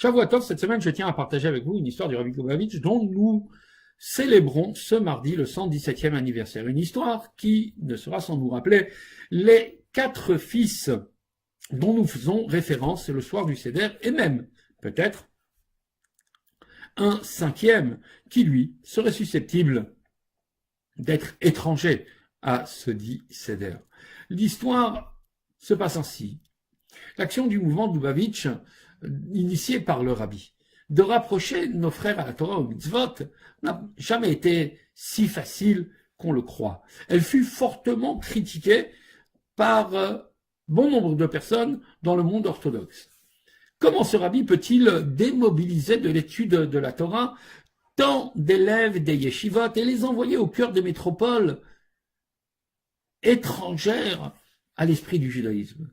Shavuot Tov, cette semaine, je tiens à partager avec vous une histoire du Rabbi Lubavitch dont nous célébrons ce mardi le 117e anniversaire. Une histoire qui ne sera sans nous rappeler les 4 fils dont nous faisons référence le soir du Seder et même, peut-être, un 5e qui, lui, serait susceptible d'être étranger à ce dit Seder. L'histoire se passe ainsi. L'action du mouvement de Lubavitch, initiée par le Rabbi, de rapprocher nos frères à la Torah au mitzvot, n'a jamais été si facile qu'on le croit. Elle fut fortement critiquée par bon nombre de personnes dans le monde orthodoxe. Comment ce Rabbi peut-il démobiliser de l'étude de la Torah tant d'élèves des yeshivot et les envoyer au cœur des métropoles étrangères à l'esprit du judaïsme?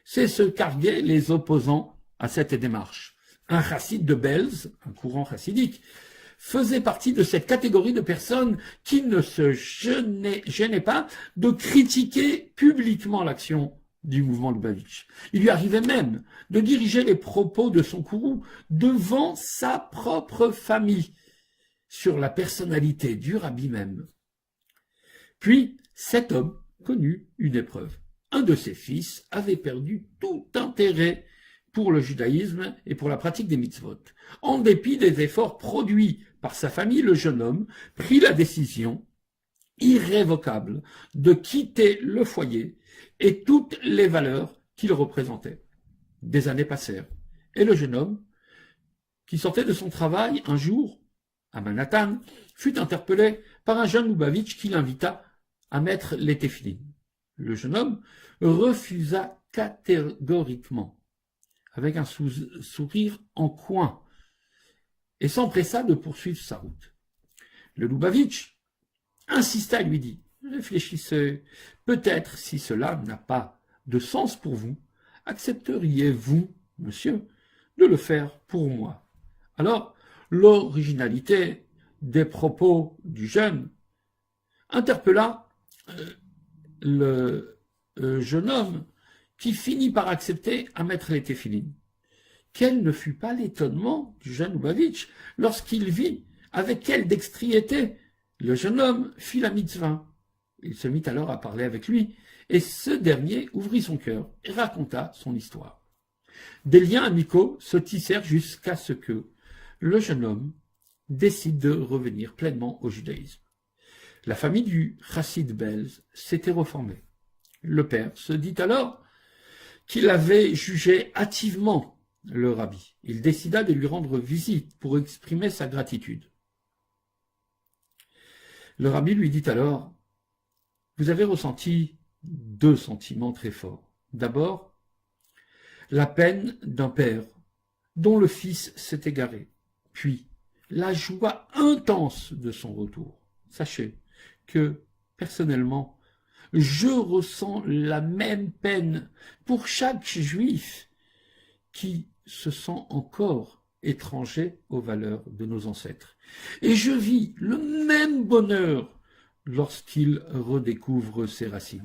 C'est ce qu'arguaient les opposants à cette démarche. Un chassid de Belz, un courant chassidique, faisait partie de cette catégorie de personnes qui ne se gênaient pas de critiquer publiquement l'action du mouvement Lubavitch. Il lui arrivait même de diriger les propos de son courroux devant sa propre famille sur la personnalité du rabbi même. Puis, cet homme connut une épreuve. Un de ses fils avait perdu tout intérêt pour le judaïsme et pour la pratique des mitzvot. En dépit des efforts produits par sa famille, le jeune homme prit la décision irrévocable de quitter le foyer et toutes les valeurs qu'il représentait. Des années passèrent, et le jeune homme, qui sortait de son travail un jour, à Manhattan, fut interpellé par un jeune Lubavitch qui l'invita à mettre les téphilines. Le jeune homme refusa catégoriquement, avec un sourire en coin, et s'empressa de poursuivre sa route. Le Lubavitch insista et lui dit « Réfléchissez, peut-être si cela n'a pas de sens pour vous, accepteriez-vous, monsieur, de le faire pour moi ?» Alors, l'originalité des propos du jeune interpella le jeune homme qui finit par accepter à mettre les téphilines. Quel ne fut pas l'étonnement du jeune Lubavitch lorsqu'il vit avec quelle dextérité le jeune homme fit la mitzvah. Il se mit alors à parler avec lui, et ce dernier ouvrit son cœur et raconta son histoire. Des liens amicaux se tissèrent jusqu'à ce que le jeune homme décide de revenir pleinement au judaïsme. La famille du chassid Belz s'était reformée. Le père se dit alors qu'il avait jugé hâtivement le rabbi. Il décida de lui rendre visite pour exprimer sa gratitude. Le rabbi lui dit alors « Vous avez ressenti 2 sentiments très forts. D'abord, la peine d'un père dont le fils s'est égaré, puis la joie intense de son retour. Sachez que, personnellement, je ressens la même peine pour chaque juif qui se sent encore étranger aux valeurs de nos ancêtres. Et je vis le même bonheur lorsqu'il redécouvre ses racines.